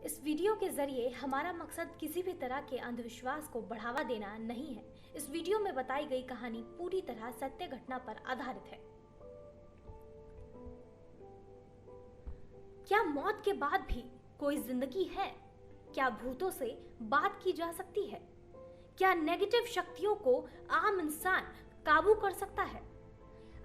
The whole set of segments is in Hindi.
इस वीडियो के जरिए हमारा मकसद किसी भी तरह के अंधविश्वास को बढ़ावा देना नहीं है। इस वीडियो में बताई गई कहानी पूरी तरह सत्य घटना पर आधारित है। क्या मौत के बाद भी कोई जिंदगी है? क्या भूतों से बात की जा सकती है? क्या नेगेटिव शक्तियों को आम इंसान काबू कर सकता है?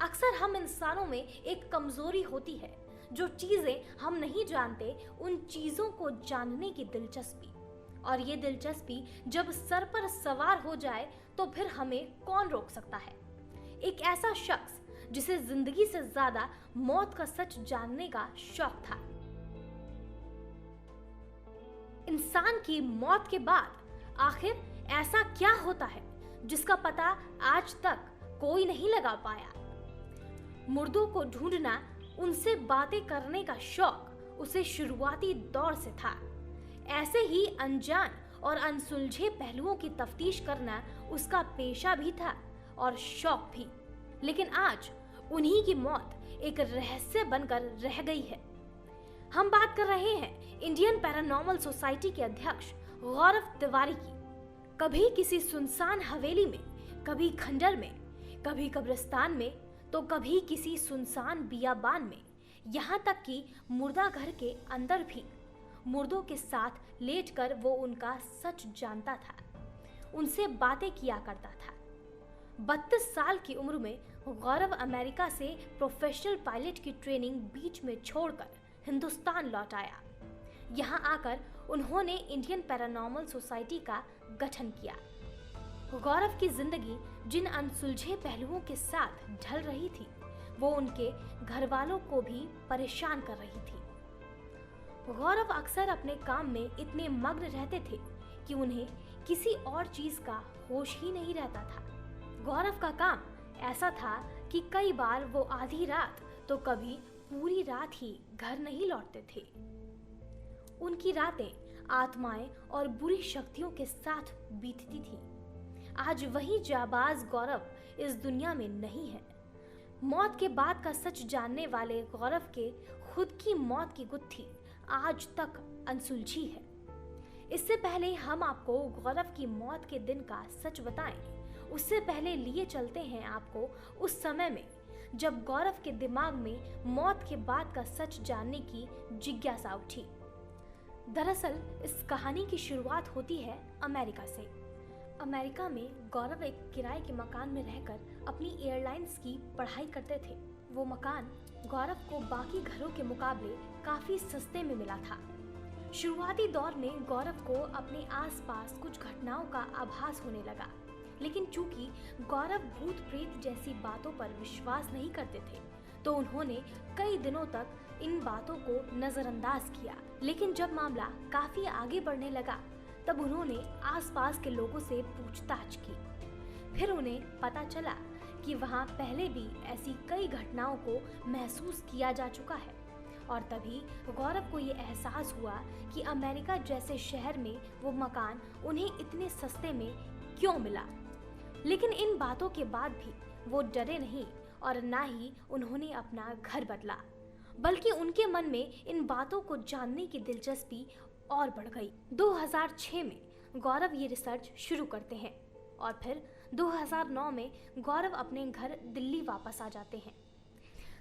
अक्सर हम इंसानों में एक कमजोरी होती है, जो चीजें हम नहीं जानते उन चीजों को जानने की दिलचस्पी। और ये दिलचस्पी जब सर पर सवार हो जाए तो फिर हमें कौन रोक सकता है? एक ऐसा शख्स जिसे जिंदगी से ज्यादा मौत का सच जानने का शौक था। इंसान की मौत के बाद आखिर ऐसा क्या होता है जिसका पता आज तक कोई नहीं लगा पाया? मुर्दों को ढूंढना, उनसे बातें करने का शौक उसे शुरुआती दौर से था। ऐसे ही अनजान और अनसुलझे पहलुओं की तफ्तीश करना उसका पेशा भी था और शौक भी। लेकिन आज उन्हीं की मौत एक रहस्य बनकर रह गई है। हम बात कर रहे हैं इंडियन पैरानॉर्मल सोसाइटी के अध्यक्ष गौरव तिवारी की। कभी किसी सुनसान हवेली में, कभी खंडर में, कभी कब्रिस्तान में, तो कभी किसी सुनसान बियाबान में, यहाँ तक कि मुर्दा घर के अंदर भी मुर्दों के साथ लेटकर वो उनका सच जानता था, उनसे बातें किया करता था। 32 साल की उम्र में गौरव अमेरिका से प्रोफेशनल पायलट की ट्रेनिंग बीच में छोड़कर हिंदुस्तान लौट आया। यहाँ आकर उन्होंने इंडियन पैरानॉर्मल सोसाइटी का गठन किया। गौरव की जिंदगी जिन अनसुलझे पहलुओं के साथ ढल रही थी, वो उनके घर वालों को भी परेशान कर रही थी। गौरव अक्सर अपने काम में इतने मग्न रहते थे कि उन्हें किसी और चीज का होश ही नहीं रहता था। गौरव का काम ऐसा था कि कई बार वो आधी रात तो कभी पूरी रात ही घर नहीं लौटते थे। उनकी रातें आत्माएं और बुरी शक्तियों के साथ बीतती थी। आज वही जाबाज गौरव इस दुनिया में नहीं है। मौत के बाद का सच जानने वाले गौरव के खुद की मौत की गुत्थी आज तक अनसुलझी है। इससे पहले हम आपको गौरव की मौत के दिन का सच बताएं, उससे पहले लिए चलते हैं आपको उस समय में जब गौरव के दिमाग में मौत के बाद का सच जानने की जिज्ञासा उठी। दरअसल इस कहानी की शुरुआत होती है अमेरिका से। अमेरिका में गौरव एक किराए के मकान में रहकर अपनी एयरलाइंस की पढ़ाई करते थे। वो मकान गौरव को बाकी घरों के मुकाबले काफी सस्ते में मिला था। शुरुआती दौर में गौरव को अपने आसपास कुछ घटनाओं का आभास होने लगा, लेकिन चूंकि गौरव भूत प्रेत जैसी बातों पर विश्वास नहीं करते थे, तो उन्होंने कई दिनों तक इन बातों को नजरअंदाज किया। लेकिन जब मामला काफी आगे बढ़ने लगा, तब उन्होंने आसपास के लोगों से पूछताछ की। फिर उन्हें पता चला कि वहां पहले भी ऐसी कई घटनाओं को महसूस किया जा चुका है। और तभी गौरव को ये एहसास हुआ कि अमेरिका जैसे शहर में वो मकान उन्हें इतने सस्ते में क्यों मिला। लेकिन इन बातों के बाद भी वो डरे नहीं और ना ही उन्होंने अपना घर बदला, बल्कि उनके मन में इन बातों को जानने की दिलचस्पी और बढ़ गई। 2006 में गौरव ये रिसर्च शुरू करते हैं और फिर 2009 में गौरव अपने घर दिल्ली वापस आ जाते हैं।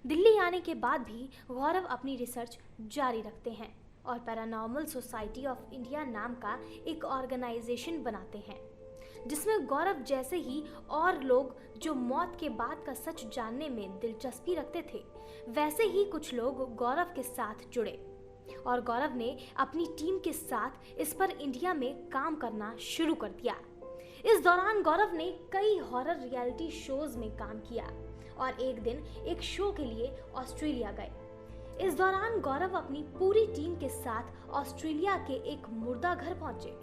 दिल्ली आने के बाद भी गौरव अपनी रिसर्च जारी रखते हैं और पैरानॉर्मल सोसाइटी ऑफ इंडिया नाम का एक ऑर्गेनाइजेशन बनाते हैं, जिसमें गौरव जैसे ही और लोग जो मौत के बाद का सच जानने में दिलचस्पी रखते थे, वैसे ही कुछ लोग गौरव के साथ जुड़े और गौरव ने अपनी टीम के साथ इस पर इंडिया में काम करना शुरू कर दिया। इस दौरान गौरव ने कई हॉरर रियलिटी शोज में काम किया और एक दिन एक शो के लिए ऑस्ट्रेलिया गए। इस दौरान गौरव अपनी पूरी टीम के साथ ऑस्ट्रेलिया के एक मुर्दा घर पहुंचे,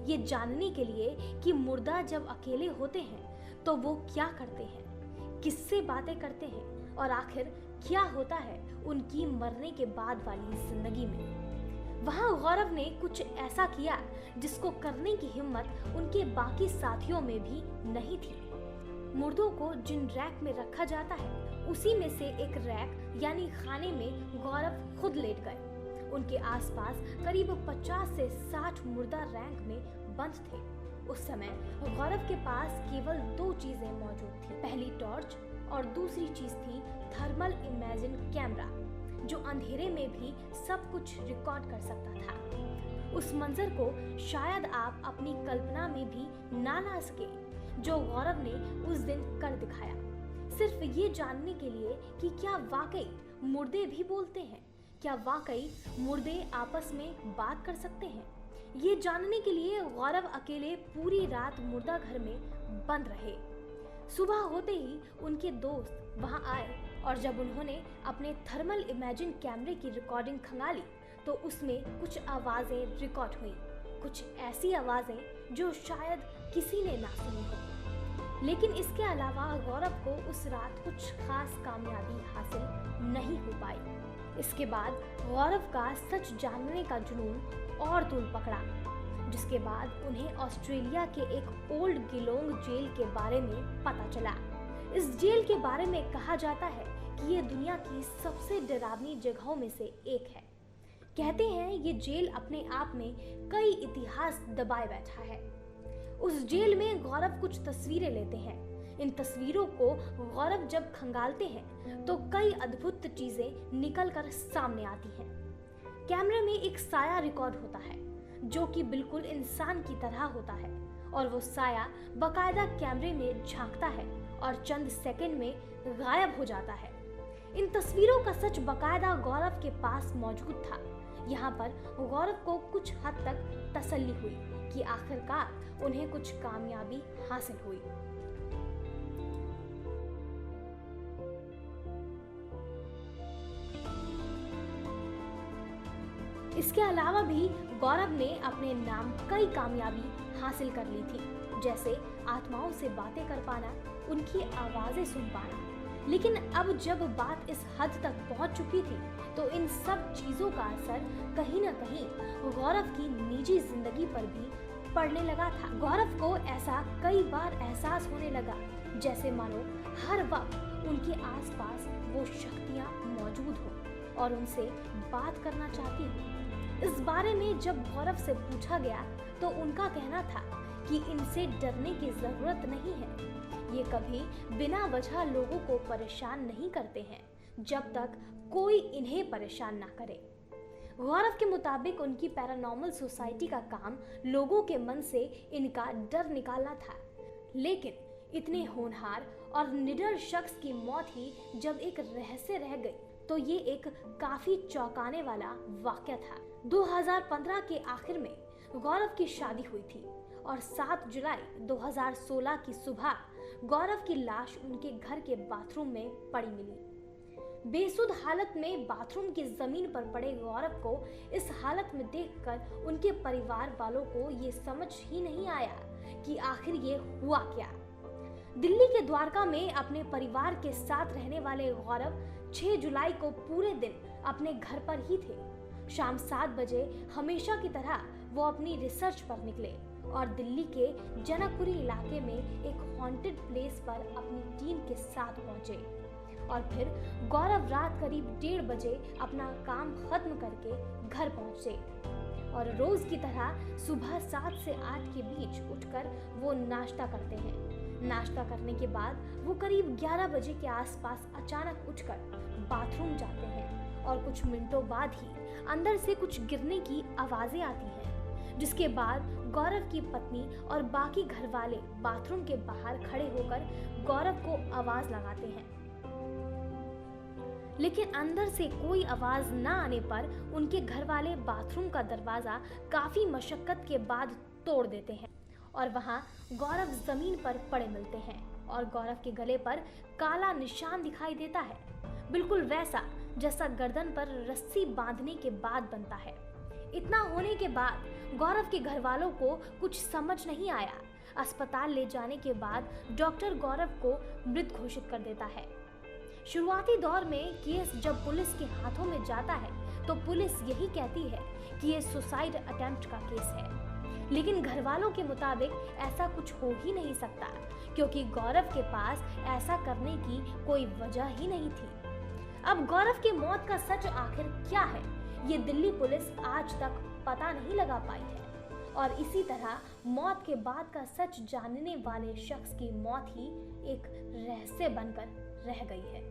ये जानने के लिए कि मुर्दा जब अकेले होते हैं तो वो क्या करते हैं, किससे बातें करते हैं और आखिर क्या होता है उनकी मरने के बाद वाली जिंदगी में। वहां गौरव ने कुछ ऐसा किया जिसको करने की हिम्मत उनके बाकी साथियों में भी नहीं थी। मुर्दों को जिन रैक में रखा जाता है, उसी में से एक रैक यानी खाने में गौरव खुद लेट गए। उनके आसपास करीब 50 से 60 मुर्दा रैंक में बंद थे। उस समय गौरव के पास केवल 2 चीजें मौजूद थी, पहली टॉर्च और दूसरी चीज थी थर्मल इमेजिंग कैमरा, जो अंधेरे में भी सब कुछ रिकॉर्ड कर सकता था। उस मंजर को शायद आप अपनी कल्पना में भी ना ला सके जो गौरव ने उस दिन कर दिखाया, सिर्फ ये जानने के लिए कि क्या वाकई मुर्दे भी बोलते हैं, क्या वाकई मुर्दे आपस में बात कर सकते हैं। ये जानने के लिए गौरव अकेले पूरी रात मुर्दा घर में बंद रहे। सुबह होते ही उनके दोस्त वहां आए और जब उन्होंने अपने थर्मल इमेजिंग कैमरे की रिकॉर्डिंग खंगाली तो उसमें कुछ आवाजें रिकॉर्ड हुई, कुछ ऐसी आवाजें जो शायद किसी ने ना सुनी हो। लेकिन इसके अलावा गौरव को उस रात कुछ खास कामयाबी हासिल नहीं हो पाई। इसके बाद गौरव का सच जानने का जुनून और तूल पकड़ा, जिसके बाद उन्हें ऑस्ट्रेलिया के एक ओल्ड गिलोंग जेल के बारे में पता चला। इस जेल के बारे में कहा जाता है कि ये दुनिया की सबसे डरावनी जगहों में से एक है। कहते हैं ये जेल अपने आप में कई इतिहास दबाए बैठा है। उस जेल में गौरव कुछ तस्वीरें लेते हैं। इन तस्वीरों को गौरव जब खंगालते हैं तो कई अद्भुत चीजें निकल कर सामने आती हैं। कैमरे में एक साया रिकॉर्ड होता है जो कि बिल्कुल इंसान की तरह होता है और वो साया बकायदा कैमरे में झांकता है और चंद सेकंड में गायब हो जाता है। इन तस्वीरों का सच बकायदा गौरव के पास मौजूद था। यहाँ पर गौरव को कुछ हद तक तसल्ली हुई कि आखिरकार उन्हें कुछ कामयाबी हासिल हुई। इसके अलावा भी गौरव ने अपने नाम कई कामयाबी हासिल कर ली थी, जैसे आत्माओं से बातें कर पाना, उनकी आवाजें सुन पाना। लेकिन अब जब बात इस हद तक पहुंच चुकी थी तो इन सब चीजों का असर कहीं न कहीं गौरव की निजी जिंदगी पर भी पड़ने लगा था। गौरव को ऐसा कई बार एहसास होने लगा जैसे मानो हर वक्त उनके आसपास वो शक्तियां मौजूद हो और उनसे बात करना चाहती हो। इस बारे में जब गौरव से पूछा गया तो उनका कहना था कि इनसे डरने की जरूरत नहीं है। ये कभी बिना वजह लोगों को परेशान नहीं करते हैं जब तक कोई इन्हें परेशान ना करे। गौरव के मुताबिक उनकी पैरानॉर्मल सोसाइटी का काम लोगों के मन से इनका डर निकालना था, लेकिन इतने होनहार और निडर शख्स की मौत ही जब एक रहस्य रह गई तो ये एक काफी चौंकाने वाला वाकया था। 2015 के आखिर में गौरव की शादी हुई थी और 7 जुलाई 2016 की सुबह गौरव की लाश उनके घर के बाथरूम में पड़ी मिली। बेसुध हालत में बाथरूम की जमीन पर पड़े गौरव को इस हालत में देखकर उनके परिवार वालों को ये समझ ही नहीं आया कि आखिर ये हुआ क्या। दिल्ली के द्वारका में अपने परिवार के साथ रहने वाले गौरव 6 जुलाई को पूरे दिन अपने घर पर ही थे। शाम 7 बजे हमेशा की तरह वो अपनी रिसर्च पर निकले और दिल्ली के जनकपुरी इलाके में एक हॉन्टेड प्लेस पर अपनी टीम के साथ पहुंचे और फिर गौरव रात करीब 1:30 बजे अपना काम खत्म करके घर पहुंचे और रोज की तरह सुबह 7 से 8 के बीच उठकर वो नाश्ता करते हैं। नाश्ता करने के बाद वो करीब 11 बजे के आसपास अचानक उठकर बाथरूम जाते हैं और कुछ मिनटों बाद ही अंदर से कुछ गिरने की आवाजें आती हैं, जिसके बाद गौरव की पत्नी और बाकी घर वाले बाथरूम के बाहर खड़े होकर गौरव को आवाज लगाते हैं। लेकिन अंदर से कोई आवाज न आने पर उनके घर वाले बाथरूम का दरवाजा काफी मशक्कत के बाद तोड़ देते हैं और वहां गौरव जमीन पर पड़े मिलते हैं और गौरव के गले पर काला निशान दिखाई देता है, बिल्कुल वैसा जैसा गर्दन पर रस्सी बांधने के बाद बनता है। इतना होने के बाद गौरव के घर वालों को कुछ समझ नहीं आया। अस्पताल ले जाने के बाद डॉक्टर गौरव को मृत घोषित कर देता है। शुरुआती दौर में केस जब पुलिस के हाथों में जाता है तो पुलिस यही कहती है कि ये सुसाइड अटेम्प्ट का केस है, लेकिन घर वालों के मुताबिक ऐसा कुछ हो ही नहीं सकता क्योंकि गौरव के पास ऐसा करने की कोई वजह ही नहीं थी। अब गौरव की मौत का सच आखिर क्या है, ये दिल्ली पुलिस आज तक पता नहीं लगा पाई है और इसी तरह मौत के बाद का सच जानने वाले शख्स की मौत ही एक रहस्य बनकर रह गई है।